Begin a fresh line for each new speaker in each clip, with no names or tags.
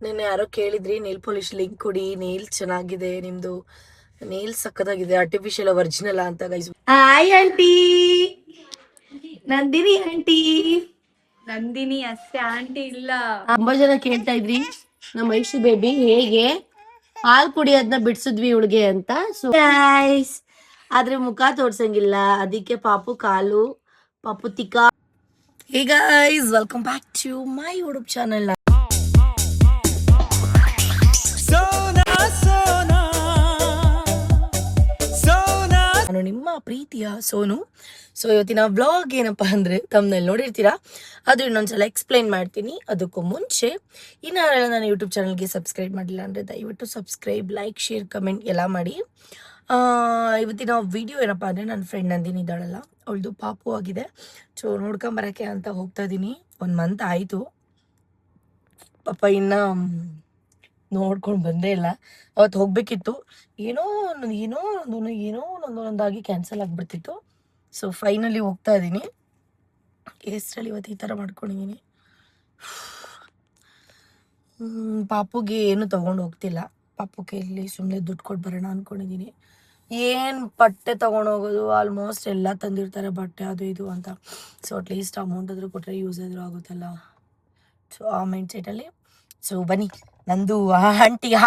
ನಿನ್ನೆ ಯಾರೋ ಕೇಳಿದ್ರಿ ನೇಲ್ ಪಾಲಿಶ್ ಲಿಂಕ್ ಕೊಡಿ, ನೇಲ್ ಚೆನ್ನಾಗಿದೆ ನಿಮ್ದು, ನೇಲ್ ಸಕ್ಕತ್ತಾಗಿದೆ, ಆರ್ಟಿಫಿಷಿಯಲ್ ಒರಿಜಿನಲ್ ಅಂತ guys.
Hi aunty, Nandini aunty. Nandini ಅಷ್ಟೇ, ಆಂಟಿ ಇಲ್ಲ.
ತುಂಬಾ ಜನ ಕೇಳ್ತಾ ಇದ್ರಿ ನಮ್ಮ ಐಶು ಬೇಬಿ ಹೇಗೆ ಹಾಲ್ ಕುಡಿಯೋದನ್ನ ಬಿಡ್ಸಿದ್ವಿ ಇವಳಿಗೆ ಅಂತ. ಸೊ ಗೈಸ್, ಆದ್ರೆ ಮುಖ ತೋರ್ಸಂಗಿಲ್ಲ, ಅದಕ್ಕೆ ಪಾಪು ಕಾಲು, ಪಾಪು ತಿಕ್ಕ. Hey guys, welcome back to my YouTube channel. ನಾನು ನಿಮ್ಮ ಪ್ರೀತಿಯ ಸೋನು. ಸೊ ಇವತ್ತಿನ ವ್ಲಾಗ್ ಏನಪ್ಪ ಅಂದರೆ ತಮ್ಮನಲ್ಲಿ ನೋಡಿರ್ತೀರಾ, ಅದು ಇನ್ನೊಂದ್ಸಲ ಎಕ್ಸ್ಪ್ಲೈನ್ ಮಾಡ್ತೀನಿ. ಅದಕ್ಕೂ ಮುಂಚೆ ಇನ್ನಾರೆಲ್ಲ ನಾನು ಯೂಟ್ಯೂಬ್ ಚಾನಲ್ಗೆ ಸಬ್ಸ್ಕ್ರೈಬ್ ಮಾಡಿಲ್ಲ ಅಂದರೆ ದಯವಿಟ್ಟು ಸಬ್ಸ್ಕ್ರೈಬ್, ಲೈಕ್, ಶೇರ್, ಕಮೆಂಟ್ ಎಲ್ಲ ಮಾಡಿ. ಇವತ್ತಿನ ವಿಡಿಯೋ ಏನಪ್ಪ ಅಂದರೆ ನನ್ನ ಫ್ರೆಂಡ್ ನಂದಿನಿ ಇದ್ದಾಳಲ್ಲ, ಅವಳದು ಪಾಪು ಆಗಿದೆ. ಸೊ ನೋಡ್ಕೊಂಬರೋಕ್ಕೆ ಅಂತ ಹೋಗ್ತಾ ಇದ್ದೀನಿ. 1 ಮಂತ್ ಆಯಿತು, ಪಾಪ ಇನ್ನು ನೋಡ್ಕೊಂಡು ಬಂದೇ ಇಲ್ಲ. ಅವತ್ತು ಹೋಗ್ಬೇಕಿತ್ತು, ಏನೋ ಒಂದೊಂದಾಗಿ ಕ್ಯಾನ್ಸಲ್ ಆಗಿಬಿಡ್ತಿತ್ತು. ಸೊ ಫೈನಲಿ ಹೋಗ್ತಾ ಇದ್ದೀನಿ. ಕೇಸರಲ್ಲಿ ಇವತ್ತು ಈ ಥರ ಮಾಡ್ಕೊಂಡಿದ್ದೀನಿ. ಪಾಪುಗೆ ಏನು ತೊಗೊಂಡು ಹೋಗ್ತಿಲ್ಲ, ಪಾಪುಗೆ ಇಲ್ಲಿ ಸುಮ್ಮನೆ ದುಡ್ಡು ಕೊಟ್ಟು ಬರೋಣ ಅಂದ್ಕೊಂಡಿದ್ದೀನಿ. ಏನು ಬಟ್ಟೆ ತೊಗೊಂಡೋಗೋದು, ಆಲ್ಮೋಸ್ಟ್ ಎಲ್ಲ ತಂದಿರ್ತಾರೆ ಬಟ್ಟೆ ಅದು ಇದು ಅಂತ. ಸೊ ಅಟ್ಲೀಸ್ಟ್ ಅಮೌಂಟ್ ಆದರೂ ಕೊಟ್ಟರೆ ಯೂಸ್ ಆದರೂ ಆಗುತ್ತಲ್ಲ. ಸೊ ಆ ಮೈಂಡ್ ಸೆಟಲ್ಲಿ ಸೊ ಬನ್ನಿ, ನಂದು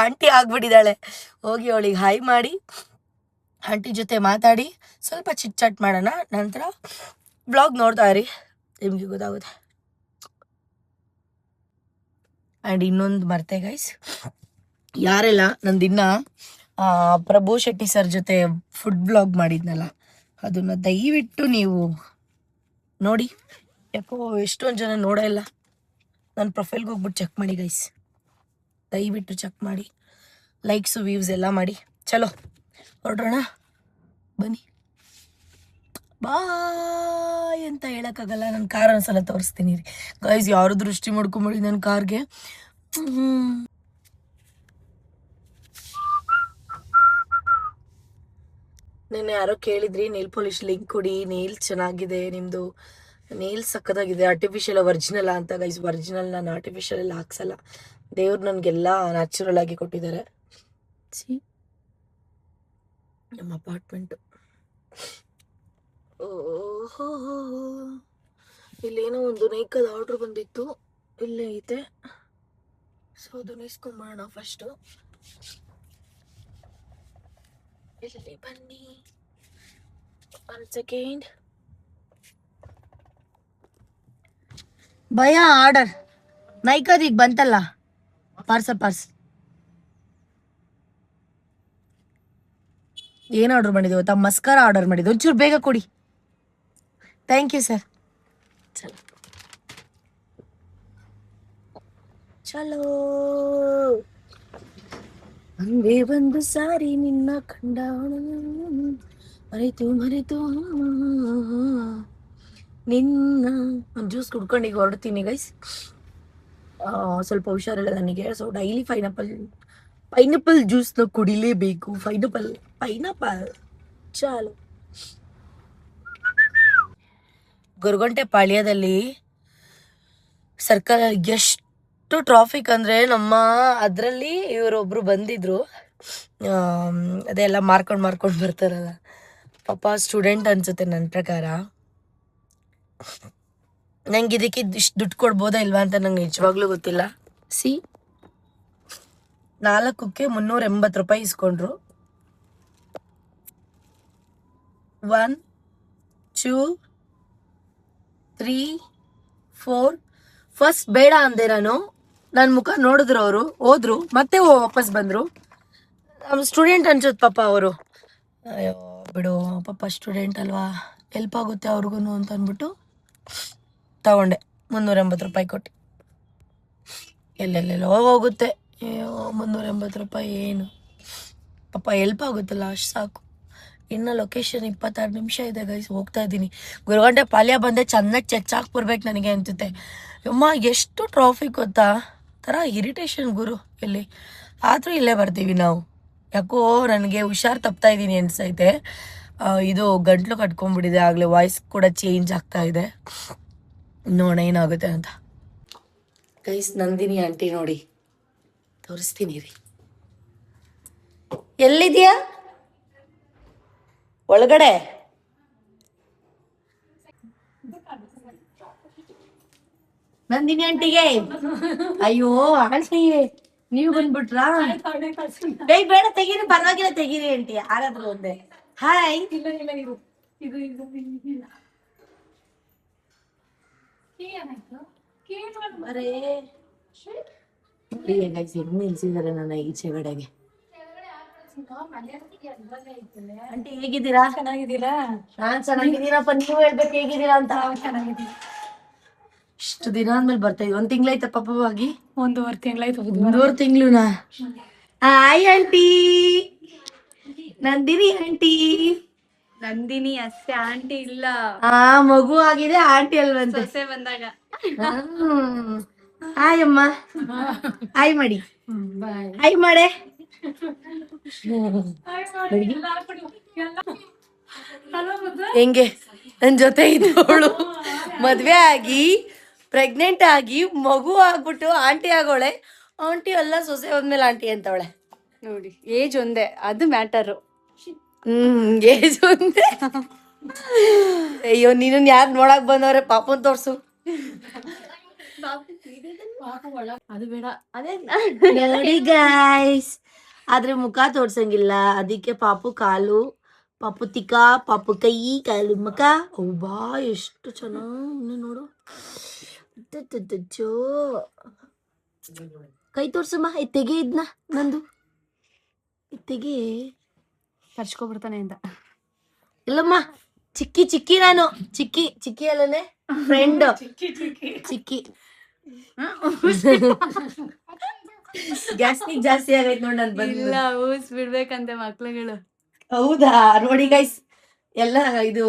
ಆಂಟಿ ಆಗ್ಬಿಟ್ಟಿದ್ದಾಳೆ. ಹೋಗಿ ಅವಳಿಗೆ ಹಾಯ್ ಮಾಡಿ ಆಂಟಿ ಜೊತೆ ಮಾತಾಡಿ ಸ್ವಲ್ಪ ಚಿಟ್ ಚಾಟ್ ಮಾಡೋಣ. ನಂತರ ಬ್ಲಾಗ್ ನೋಡ್ತಾ ಇರಿ, ನಿಮಗೆ ಗೊತ್ತಾಗುತ್ತೆ. ಆ್ಯಂಡ್ ಇನ್ನೊಂದು ಮರ್ತೆ ಗೈಸ್, ಯಾರೆಲ್ಲ ನಂದಿನ್ನ ಪ್ರಭು ಶೆಟ್ಟಿ ಸರ್ ಜೊತೆ ಫುಡ್ ಬ್ಲಾಗ್ ಮಾಡಿದ್ನಲ್ಲ, ಅದನ್ನು ದಯವಿಟ್ಟು ನೀವು ನೋಡಿ. ಯಾಕೋ ಎಷ್ಟೊಂದು ಜನ ನೋಡೇ ಇಲ್ಲ. ನನ್ನ ಪ್ರೊಫೈಲ್ಗೆ ಹೋಗ್ಬಿಟ್ಟು ಚೆಕ್ ಮಾಡಿ ಗೈಸ್, ದಯವಿಟ್ಟು ಚೆಕ್ ಮಾಡಿ, ಲೈಕ್ಸು ವ್ಯೂಸ್ ಎಲ್ಲ ಮಾಡಿ. ಚಲೋ ಹೊರಡೋಣ, ಬನ್ನಿ. ಬಾಯ್ ಅಂತ ಹೇಳೋಕ್ಕಾಗಲ್ಲ, ನನ್ನ ಕಾರ್ ಒಂದ್ಸಲ ತೋರಿಸ್ತೀನಿ ರೀ ಗೈಸ್. ಯಾರು ದೃಷ್ಟಿ ಮಾಡ್ಕೊಂಬಿಡಿ ನನ್ನ ಕಾರ್ಗೆ. ನಿನ್ನೆ ಯಾರೋ ಕೇಳಿದ್ರಿ ನೇಲ್ ಪಾಲಿಶ್ ಲಿಂಕ್ ಕೊಡಿ, ನೇಲ್ ಚೆನ್ನಾಗಿದೆ ನಿಮ್ಮದು, ನೇಲ್ ಸಕ್ಕತ್ತಾಗಿದೆ, ಆರ್ಟಿಫಿಷಿಯಲ್ ಒರಿಜಿನಲ್ ಅಂತ ಗೈಸ್. ಒರಿಜಿನಲ್ ನಾನು ಆರ್ಟಿಫಿಷಿಯಲ್ ಎಲ್ಲ ಹಾಕ್ಸಲ್ಲ, ದೇವ್ರು ನನಗೆಲ್ಲ ನ್ಯಾಚುರಲ್ ಆಗಿ ಕೊಟ್ಟಿದ್ದಾರೆ. ಸಿ ನಮ್ಮ ಅಪಾರ್ಟ್ಮೆಂಟು. ಓಹೋ, ಇಲ್ಲೇನೋ ಒಂದು ನೈಕದ ಆರ್ಡ್ರ್ ಬಂದಿತ್ತು, ಇಲ್ಲೇ ಐತೆ. ಸೊ ಅದನ್ನ ಇಸ್ಕೊಂಬರೋಣ ಫಸ್ಟು. ಇಲ್ಲಿ ಬನ್ನಿ, 1 ಸೆಕೆಂಡ್. ಭಯ ಆರ್ಡರ್ ನೈಕದ ಈಗ ಬಂತಲ್ಲ, ಪಾರ್ಸ್ ಏನು ಆರ್ಡರ್ ಮಾಡಿದ್ವಿ ಗೊತ್ತಾ? ಮಸ್ಕಾರ ಆರ್ಡರ್ ಮಾಡಿದ್ವಿ. ಒಂಚೂರು ಬೇಗ ಕೊಡಿ. Thank you sir. ಚಲೋ ಹಂಗೆ ಒಂದು ಸಾರಿ ನಿನ್ನ ಕಂಡ ಮರೆತು ನಿನ್ನ. ಜ್ಯೂಸ್ ಕುಡ್ಕೊಂಡು ಈಗ ಹೊರಡ್ತೀನಿ ಗೈಸ್. ಸ್ವಲ್ಪ ಹುಷಾರಿಲ್ಲ ನನಗೆ. ಸೊ ಡೈಲಿ ಪೈನಾಪಲ್ ಜ್ಯೂಸ್ನ ಕುಡಿಲೇಬೇಕು. ಪೈನಾಪಲ್ ಚಾಲು. ಗೊರಗುಂಟೆ ಪಾಳ್ಯದಲ್ಲಿ ಸರ್ಕಲ್ ಎಷ್ಟು ಟ್ರಾಫಿಕ್ ಅಂದರೆ, ನಮ್ಮ ಅದರಲ್ಲಿ ಇವರೊಬ್ಬರು ಬಂದಿದ್ರು, ಅದೆಲ್ಲ ಮಾರ್ಕೊಂಡು ಬರ್ತಾರಲ್ಲ, ಪಾಪ ಸ್ಟೂಡೆಂಟ್ ಅನ್ಸುತ್ತೆ ನನ್ನ ಪ್ರಕಾರ. ನಂಗೆ ಇದಕ್ಕೆ ಇಷ್ಟು ದುಡ್ಡು ಕೊಡ್ಬೋದಾ ಇಲ್ವಾ ಅಂತ ನಂಗೆ ನಿಜವಾಗ್ಲೂ ಗೊತ್ತಿಲ್ಲ. ಸಿ 4ಕ್ಕೆ 380 ರೂಪಾಯಿ ಇಸ್ಕೊಂಡ್ರು. 1 2 3 4 ಫಸ್ಟ್ ಬೇಡ ಅಂದೆ ನಾನು. ನನ್ನ ಮುಖ ನೋಡಿದ್ರು, ಅವರು ಹೋದ್ರು, ಮತ್ತೆ ವಾಪಸ್ ಬಂದರು. ಸ್ಟೂಡೆಂಟ್ ಅನ್ಸುತ್ತೆ ಪಾಪ ಅವರು. ಅಯ್ಯೋ ಬಿಡು ಪಾಪ, ಸ್ಟೂಡೆಂಟ್ ಅಲ್ವಾ, ಹೆಲ್ಪ್ ಆಗುತ್ತೆ ಅವ್ರಿಗೂ ಅಂತ ಅಂದ್ಬಿಟ್ಟು ತಗೊಂಡೆ. 380 ರೂಪಾಯಿ ಕೊಟ್ಟು. ಎಲ್ಲೆಲ್ಲೆಲ್ಲೋ ಹೋಗುತ್ತೆ. ಅಯ್ಯೋ 380 ರೂಪಾಯಿ ಏನು ಪಾಪ, ಹೆಲ್ಪ್ ಆಗುತ್ತಲ್ಲ, ಅಷ್ಟು ಸಾಕು. ಇನ್ನು ಲೊಕೇಶನ್ 26 ನಿಮಿಷ ಇದೆ ಗೈಸ್, ಹೋಗ್ತಾ ಇದ್ದೀನಿ. ಗೊರಗುಂಟೆ ಪಾಳ್ಯ ಬಂದೆ ಚೆನ್ನಾಗಿ ಚೆಚ್ಚಾಕ್ ಬರ್ಬೇಕು ನನಗೆ ಅನ್ಸುತ್ತೆ. ಅಮ್ಮ ಎಷ್ಟು ಟ್ರಾಫಿಕ್ ಗೊತ್ತಾ, ಥರ ಇರಿಟೇಷನ್ ಗುರು ಇಲ್ಲಿ. ಆದರೂ ಇಲ್ಲೇ ಬರ್ತೀವಿ ನಾವು. ಯಾಕೋ ನನಗೆ ಹುಷಾರು ತಪ್ತಾ ಇದ್ದೀನಿ ಅನ್ಸೈತೆ. ಇದು ಗಂಟ್ಲು ಕಟ್ಕೊಂಡ್ಬಿಟ್ಟಿದೆ, ಆಗಲೇ ವಾಯ್ಸ್ ಕೂಡ ಚೇಂಜ್ ಆಗ್ತಾ ಇದೆ. ನೋಡೋಣ ಏನಾಗುತ್ತೆ ಅಂತ. ಗೈಸ್, ನಂದಿನಿ ಆಂಟಿ ನೋಡಿ ತೋರಿಸ್ತೀನಿ ರೀ. ಎಲ್ಲಿದ್ಯಾ? ಒಳಗಡೆ ನಂದಿನಿ ಆಂಟಿಗೆ. ಅಯ್ಯೋ ಆಂಟಿ ನೀವು ಬಂದ್ಬಿಟ್ರಾ? ಬೇಡ ತೆಗೀರಿ, ಪರವಾಗಿಲ್ಲ ತೆಗೀರಿ ಆಂಟಿ, ಯಾರಾದ್ರೂ ಒಂದೇ. ಹಾಯ್. ನಿಲ್ಸಿದ್ದಾರೆ ನನ್ನ ಈಚೆಗಡೆಗೆ. ಆಂಟಿ ಹೇಗಿದ್ದೀರಾ?
ಚೆನ್ನಾಗಿದ್ದೀರಾ?
ನಾನ್ ಚೆನ್ನಾಗಿದ್ದೀನಪ್ಪ, ನೀವು ಹೇಳ್ಬೇಕು ಹೇಗಿದ್ದೀರಾ ಅಂತ. ಇಷ್ಟು ದಿನ ಆದ್ಮೇಲೆ ಬರ್ತಾ ಇದ್ವಿ. 1 ತಿಂಗ್ಳಾಯ್ತ ಪಾಪವಾಗಿ?
1.5 ತಿಂಗಳಾಯ್ತು.
1.5 ತಿಂಗ್ಳುನಾ? Hi aunty, Nandini aunty.
Nandini ಅಷ್ಟೇ, ಆಂಟಿ ಇಲ್ಲ.
ಮಗು ಆಗಿದೆ, ಆಂಟಿ ಅಲ್ವಂತೆ.
ಸೊಸೆ ಬಂದಾಗ.
ಹಾಯ್ ಅಮ್ಮ, ಹಾಯ್ ಮಾಡಿ, ಹಾಯ್ ಮಾಡೆ. ಹೆಂಗೆ ನನ್ ಜೊತೆ ಇದ್ದವಳು ಮದ್ವೆ ಆಗಿ ಪ್ರೆಗ್ನೆಂಟ್ ಆಗಿ ಮಗು ಆಗ್ಬಿಟ್ಟು ಆಂಟಿ ಆಗೋಳೆ. ಆಂಟಿ ಅಲ್ಲ, ಸೊಸೆ ಹೋದ್ಮೇಲೆ ಆಂಟಿ ಅಂತವಳೆ
ನೋಡಿ. ಏಜ್ ಒಂದೇ, ಅದು ಮ್ಯಾಟರು.
ಏಜ್ ಒಂದೇ. ಅಯ್ಯೋ, ನೀನು ಯಾರು ನೋಡಕ್ ಬಂದವ್ರೆ? ಪಾಪನ್ ತೋರ್ಸು.
ಅದು ಬೇಡ. ಅದೇ
ನೋಡಿ ಗೈಸ್, ಆದ್ರೆ ಮುಖ ತೋರ್ಸಂಗಿಲ್ಲ, ಅದಕ್ಕೆ ಪಾಪು ಕಾಲು, ಪಾಪು ತಿಕ್ಕ, ಪಾಪು ಕೈ, ಕಾಲು, ಮುಖ. ಬಾ ಎಷ್ಟು ಚೆನ್ನಾಗಿ ನೋಡು. ಕೈ ತೋರ್ಸಮ್ಮ, ತೆಗೆ ಇದ್ನ ನಂದು, ತೆಗೆ.
ಕರ್ಸ್ಕೊಬಿಡ್ತಾನೆ ಅಂತ.
ಇಲ್ಲಮ್ಮ, ಚಿಕ್ಕಿ ಚಿಕ್ಕಿ, ನಾನು ಚಿಕ್ಕಿ ಚಿಕ್ಕಿ ಅಲ್ಲನೆ ಫ್ರೆಂಡ್. ಚಿಕ್ಕಿ ಗ್ಯಾಸ್ಟ್ರಿಕ್ ಜಾಸ್ತಿ ಆಗೈತೆ ನೋಡಿ ನನ್ ಬಂದು.
ಇಲ್ಲ, ಊಸ್ ಬಿಡ್ಬೇಕಂತೆ ಮಕ್ಳುಗಳು.
ಹೌದಾ? ನೋಡಿ ಗೈಸ್, ಎಲ್ಲ ಇದು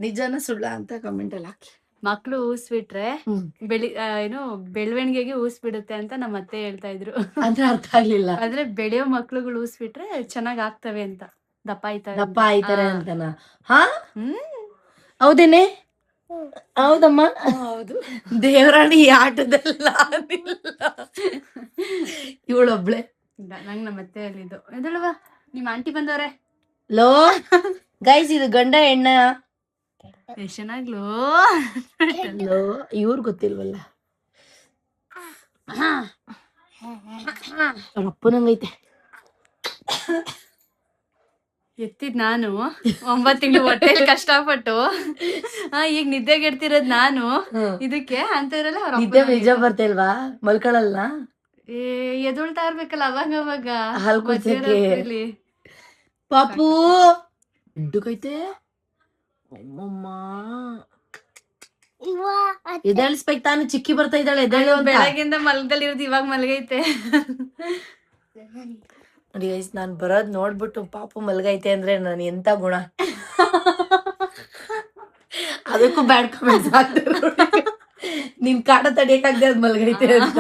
ನಿಜನ ಸುಳ್ಳ ಅಂತ ಕಮೆಂಟ್ ಅಲ್ಲಿ ಹಾಕಿ.
ಮಕ್ಳು ಊಸ್ ಬಿಟ್ರೆ ಏನು ಬೆಳವಣಿಗೆಗೆ ಊಸ್ ಬಿಡುತ್ತೆ ಅಂತ ನಮ್ಮ ಅತ್ತೆ ಹೇಳ್ತಾ ಇದ್ರು.
ಅಂದ್ರೆ ಅರ್ಥ ಆಗ್ಲಿಲ್ಲ.
ಆದ್ರೆ ಬೆಳೆಯೋ ಮಕ್ಳುಗಳು ಊಸ್ ಬಿಟ್ರೆ ಚೆನ್ನಾಗ್ ಆಗ್ತವೆ ಅಂತ, ದಪ್ಪ
ಆಯ್ತಾರೆ ಅಂತನ? ಹಾ, ಹೌದೇನೆ? ಹೌದಮ್ಮ,
ಹೌದು.
ದೇವರಾಣಿ ಈ ಆಟದಲ್ಲ ಇವಳೊಬ್ಳೆ.
ನಂಗ್ ನಮ್ಮ ಅತ್ತೆ ಹೇಳಿದ್ದು. ಎದಳವಾ, ನಿಮ್ ಆಂಟಿ ಬಂದವ್ರೆ.
ಲೋ ಗೈಸ್, ಇದು ಗಂಡ ಹೆಣ್ಣ?
ಎಷ್ಟ್ ಚೆನ್ನಾಗ್ಲೋ.
ಲೋ, ಇವ್ರು ಗೊತ್ತಿಲ್ವಲ್ಲ. ಅವ್ರ ಅಪ್ಪನಂಗೈತೆ.
ಎತ್ತಿದ್ ನಾನು 9 ತಿಂಗಳು ಹೊಟ್ಟೆಲಿ ಕಷ್ಟಪಟ್ಟು ಈಗ ನಿದ್ದೆಗೆಡ್ತಿರೋದ್ ನಾನು. ಇದಕ್ಕೆ ಅಂತವ್ರಲ್ಲ ಅವ್ರ
ನಿದ್ದೆ ನಿಜ ಬರ್ತಲ್ವಾ? ಮಲ್ಕೊಳಲ್ಲ?
ಎದೊಳ್ತಾ ಇರ್ಬೇಕಲ್ಲ ಅವಾಗ
ಹಾಲ್ ಕುಡ್ಸಕ್ಕೆ. ಪಾಪು ದುಡ್ಡುಕೈತೆ. ಅಮ್ಮಮ್ಮ, ಎದ್ದೇಳಿಸ್ಬೇಕು ತಾನು, ಚಿಕ್ಕಿ ಬರ್ತಾ ಇದ್ದಾಳೆ, ಎದ್ದೇಳು ಅಂತ.
ಬೆಳಗಿಂದ ಮಲಗದಲ್ಲಿರೋದು ಇವಾಗ ಮಲಗೈತೆ.
ನೋಡಿ ಗೈಸ್, ನಾನ್ ಬರೋದ್ ನೋಡ್ಬಿಟ್ಟು ಪಾಪು ಮಲ್ಗೈತೆ ಅಂದ್ರೆ ನಾನು ಎಂತ ಗುಣ. ಅದಕ್ಕೂ ಬ್ಯಾಡ್ ಕಮೆಂಟ್ಸ್ ಆಗ್ತಾರೆ. ನಿನ್ ಕಾಟ ತಡಿಯಕ್ಕಾಗ್ದೆ ಅದ್ ಮಲ್ಗೈತೆ ಅಂತ.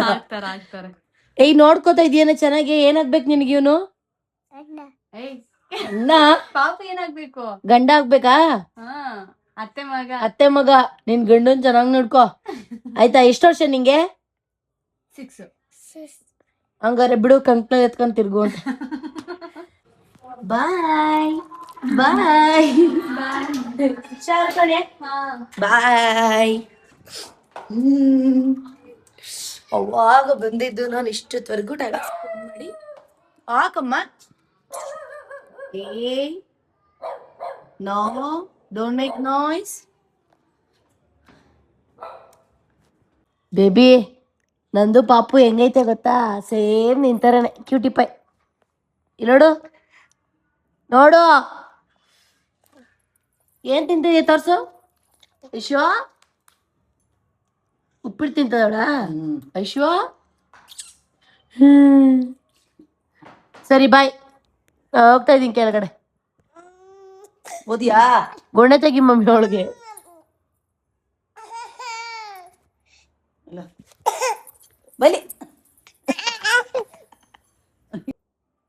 ಆಗ್ತಾರೆ.
ಏಯ್, ನೋಡ್ಕೋತಾ ಇದೀಯನ ಚೆನ್ನಾಗಿ? ಏನಾಗ್ಬೇಕು ನಿನ್ಗೆ ಇವನು? ಅಣ್ಣ?
ಪಾಪ ಏನಾಗ್ಬೇಕು?
ಗಂಡ ಆಗ್ಬೇಕಾ?
ಅತ್ತೆ ಮಗ.
ನಿನ್ ಗಂಡನ್ ಚೆನ್ನಾಗ್ ನೋಡ್ಕೋ ಆಯ್ತಾ? ಎಷ್ಟು ವರ್ಷ ನಿಂಗೆ?
6.
ಹಂಗಾರೆ ಬಿಡು, ಕಂಕ್ಳ ಎತ್ಕೊಂಡ್ ತಿರ್ಗು ಅಂತ. ಬಾಯ್ ಬಾಯ್ ಬಾಯ್. ಅವಾಗ ಬಂದಿದ್ದು ನಾನು ಇಷ್ಟೊತ್ತವರೆಗೂ ಟೈಮ್ ಮಾಡಿ. ಹಾಕಮ್ಮ. No, don't make noise. Baby, ನಂದು ಪಾಪು ಹೆಂಗೈತೆ ಗೊತ್ತಾ? ಸೇಮ್ ನಿಂತಾರನೆ, ಕ್ಯೂಟಿ ಪೈ. ನೋಡು ನೋಡು, ಏನ್ ತಿಂತಿದ್ಯ ತೋರ್ಸು. ಐಶ್ವ, ಉಪ್ಪಿಟ್ಟು ತಿಂತದವಳ ಐಶ್ವ. ಸರಿ ಬಾಯ್, ಹೋಗ್ತಾ ಇದೀನಿ ಕೆಳಗಡೆ. ಓದಿಯಾ? ಗೊಣ್ಣೆ ತೆಗಿ ಮಮ್ಮಿ ಅವಳಿಗೆ. ಬಲಿ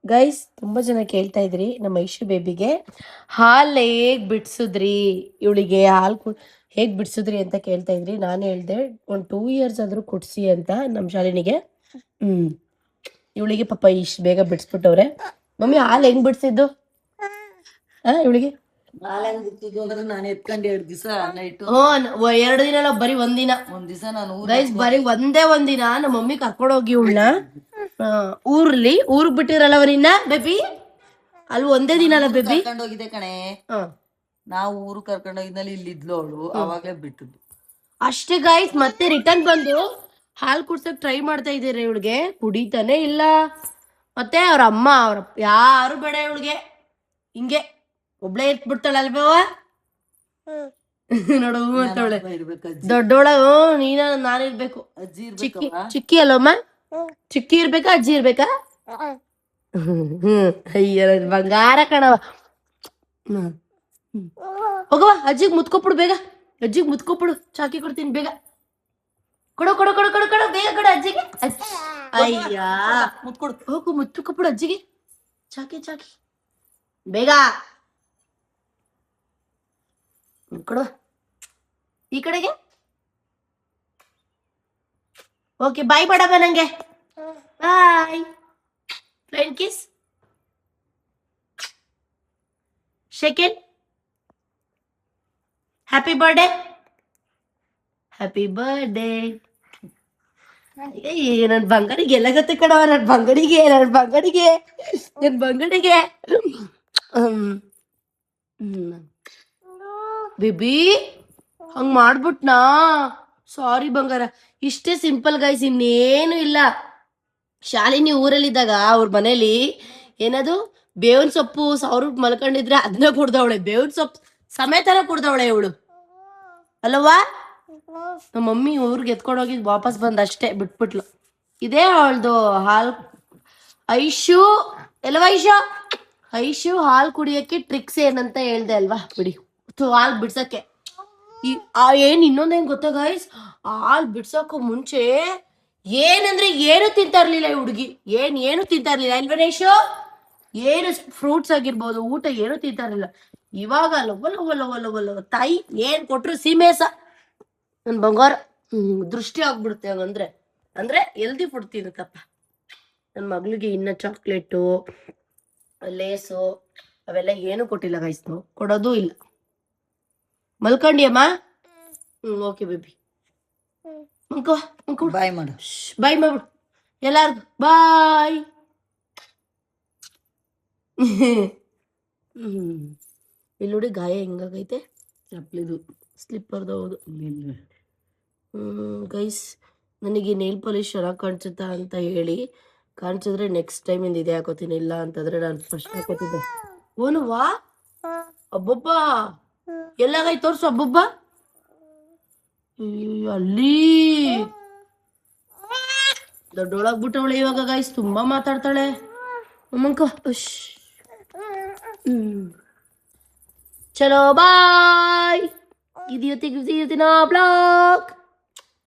ಗೈಸ್, ತುಂಬಾ ಜನ ಕೇಳ್ತಾ ಇದ್ರಿ ನಮ್ಮ ಐಶು ಬೇಬಿಗೆ ಹಾಲ್ ಹೇಗ್ ಬಿಡ್ಸುದ್ರಿ, ಇವಳಿಗೆ ಹಾಲು ಹೇಗ್ ಬಿಡ್ಸುದ್ರಿ ಅಂತ ಕೇಳ್ತಾ ಇದ್ರಿ. ನಾನು ಹೇಳ್ದೆ 1 2 years ಆದ್ರೂ ಕೊಡ್ಸಿ ಅಂತ ನಮ್ಮ ಶಾಲಿನಿಗೆ. ಇವಳಿಗೆ ಪಾಪ ಇಷ್ಟು ಬೇಗ ಬಿಡಿಸ್ಬಿಟ್ಟವ್ರೆ. ಮಮ್ಮಿ ಹಾಲು ಹೆಂಗ್ ಬಿಡ್ಸಿದ್ದು ಇವಳಿಗೆ?
ನಾನು ಎತ್ಕೊಂಡು 2 ದಿವಸ ನೈಟ್
2 ದಿನ ಅಲ್ಲ, ಬರೀ ಒಂದಿನ.
ನಾನು
ಗೈಸ್ ಬರೀ ಒಂದಿನ ನಮ್ಮ ಮಮ್ಮಿ ಕರ್ಕೊಂಡೋಗಿ ಇವಳನ್ನ ಊರ್ಗ್ ಬಿಟ್ಟಿರಲ್ಲ ಅವನಿನ್ನ ಬೇಬಿ. ಅಲ್ಲಿ ಒಂದೇ ದಿನ ಅಲ್ಲ ಬೇಬಿ
ಕರ್ಕೊಂಡು ಹೋಗಿದ್ದೆ ಕಣೆ. ನಾವು ಊರು ಕರ್ಕೊಂಡು ಹೋಗಿದ್ನಲ್ಲಿ ಇಲ್ಲಿದ್ಲು ಅವಳು, ಅವಾಗ್ಲೇ ಬಿಟ್ಟದ್ದು
ಅಷ್ಟೇ ಗೈಸ್. ಮತ್ತೆ ರಿಟರ್ನ್ ಬಂದು ಹಾಲು ಕುಡ್ಸಕ್ ಟ್ರೈ ಮಾಡ್ತಾ ಇದ್ದೀರಿ. ಇವಳಿಗೆ ಕುಡಿತಾನೆ ಇಲ್ಲ. ಮತ್ತೆ ಅವ್ರ ಅಮ್ಮ ಅವ್ರ ಯಾರು ಬೇಡ ಇವಳಿಗೆ. ಹಿಂಗೆ ಒಬ್ಳೆ ಇರ್ಬಿಡ್ತಾಳೆ ಅಲ್ಬೇವ. ನೋಡು ಮತ್ತವಳೆ ದೊಡ್ಡೋಳ. ನೀನ ನಾನಿರ್ಬೇಕು. ಚಿಕ್ಕಿ ಅಲ್ಲಮ್ಮ? ಚಿಕ್ಕಿ ಇರ್ಬೇಕಾ ಅಜ್ಜಿ ಇರ್ಬೇಕಾ? ಅಯ್ಯ ಬಂಗಾರ ಕಣವ. ಹೋಗವ ಅಜ್ಜಿಗ್ ಮುತ್ಕೊಬಿಡು ಬೇಗ. ಅಜ್ಜಿಗ್ ಮುತ್ಕೊಬಿಡು, ಚಾಕಿ ಕೊಡ್ತೀನಿ ಬೇಗ. ಕೊಡು ಕೊಡು ಕೊಡು ಕೊಡು ಕೊಡು ಬೇಗ ಕೊಡು ಅಜ್ಜಿಗೆ. ಅಯ್ಯ ಮುತ್ಕೊಡು, ಹೋಗು ಮುತ್ತು ಕೊಟ್ಬಿಡು ಅಜ್ಜಿಗೆ. ಚಾಕಿ ಚಾಕಿ ಬೇಗ ಕೊಡುವ. ಈ ಕಡೆಗೆ. ಓಕೆ ಬಾಯ್ ಮಾಡಮ್ಮ ನಂಗೆ. Bye. Flying kiss. Second. Happy birthday. Happy birthday. ನನ್ ಬಂಗಡಿಗೆ ಎಲ್ಲ ಗೊತ್ತ ಕಣವ. ನನ್ ಬಂಗಡಿಗೆ ಬೇಬಿ ಹಂಗ್ ಮಾಡ್ಬಿಟ್ನಾ? ಸಾರಿ ಬಂಗಾರ. ಇಷ್ಟೇ ಸಿಂಪಲ್ ಗೈಸ್, ಇನ್ನೇನು ಇಲ್ಲ. ಶಾಲಿನಿ ಊರಲ್ಲಿದ್ದಾಗ ಅವ್ರ ಮನೇಲಿ ಏನದು ಬೇವಿನ ಸೊಪ್ಪು 1000 ರೂಪಾಯಿ ಮಲ್ಕೊಂಡಿದ್ರೆ ಅದನ್ನ ಕುಡ್ದವಳೆ. ಬೇವಿನ ಸೊಪ್ಪು ಸಮೇತನ ಕುಡ್ದವಳೆ ಇವಳು ಅಲ್ಲವಾ? ನಮ್ಮ ಮಮ್ಮಿ ಊರ್ಗೆ ಎತ್ಕೊಂಡು ಹೋಗಿ ವಾಪಸ್ ಬಂದ ಅಷ್ಟೇ, ಬಿಟ್ಬಿಟ್ಲು. ಇದೇ ಅವಳ್ದು ಹಾಲ್. ಐಶು ಎಲ್ಲವ? ಐಶು ಹಾಲು ಕುಡಿಯಕ್ಕೆ ಟ್ರಿಕ್ಸ್ ಏನಂತ ಹೇಳ್ದೆ ಅಲ್ವಾ? ಬಿಡಿ, ಹಾಲು ಬಿಡ್ಸಕ್ಕೆ ಏನ್ ಇನ್ನೊಂದೇನ್ ಗೊತ್ತಾ ಗೈಸ್? ಹಾಲು ಬಿಡ್ಸಕ್ಕೂ ಮುಂಚೆ ಏನಂದ್ರೆ ಏನು ತಿಂತಾ ಇರ್ಲಿಲ್ಲ ಈ ಹುಡುಗಿ. ಏನು ತಿಂತಾ ಇರ್ಲಿಲ್ಲ ಅಲ್ವೇನೇಶು? ಏನು ಫ್ರೂಟ್ಸ್ ಆಗಿರ್ಬೋದು, ಊಟ ಏನು ತಿಂತಾ ಇರ್ಲಿಲ್ಲ. ಇವಾಗ ಲವಲವಲವಲವಲ ತಾಯಿ ಏನ್ ಕೊಟ್ರು ಸೀಮೆಸ. ನನ್ ಬಂಗಾರ ದೃಷ್ಟಿ ಆಗ್ಬಿಡುತ್ತೆ ಹಂಗಂದ್ರೆ. ಅಂದ್ರೆ ಹೆಲ್ದಿ ಫುಡ್ ತಿನ್ನುತ್ತಪ್ಪ. ನನ್ ಮಗಳಿಗೆ ಇನ್ನ ಚಾಕ್ಲೇಟು ಲೇಸು ಅವೆಲ್ಲ ಏನು ಕೊಟ್ಟಿಲ್ಲ ಗೈಸ್. ನಾವು ಕೊಡೋದು ಇಲ್ಲ. ಮಲ್ಕೊಂಡಿಯಮ್ಮ? Okay baby.
ಬಾಯ್ ಮಾಡು.
ಬಾಯ್ ಮಾಡ್ಬಿಡು ಎಲ್ಲಾರ್ಗು. ಬಾಯ್. ಇಲ್ಲಿ ನೋಡಿ ಗಾಯ ಹೆಂಗಾಗೈತೆ. ಚಪ್ಲಿದು ಸ್ಲಿಪ್ಪರ್ದು. ಹೌದು ಗೈಸ್, ನನಗೆ ನೇಲ್ ಪಾಲಿಶ್ ಚೆನ್ನಾಗಿ ಕಾಣಿಸುತ್ತಾ ಅಂತ ಹೇಳಿ ಕಾಣಿಸಿದ್ರೆ ನೆಕ್ಸ್ಟ್ ಟೈಮ್ ಇಂದ ಇದೇ ಹಾಕೋತೀನಿ. ಇಲ್ಲ ಅಂತಂದ್ರೆ ನಾನು ಫಸ್ಟ್ ಹಾಕೋತಿದ್ದೆ. ಓನು ವಾ ಅಬ್ಬಬ್ಬ ಎಲ್ಲಾಗೈ ತೋರ್ಸು. ಅಬ್ಬಬ್ಬ ಅಲ್ಲಿ ದೊಡ್ಡೊಳಗ್ಬಿಟ್ಟವಳೆ ಇವಾಗ ಗೈಸ್. ತುಂಬಾ ಮಾತಾಡ್ತಾಳೆ. ಅಮ್ಮಂಕ ಚಲೋ ಬಾಯ್. ಇದು ಇವತ್ತಿನ ಬ್ಲಾಗ್.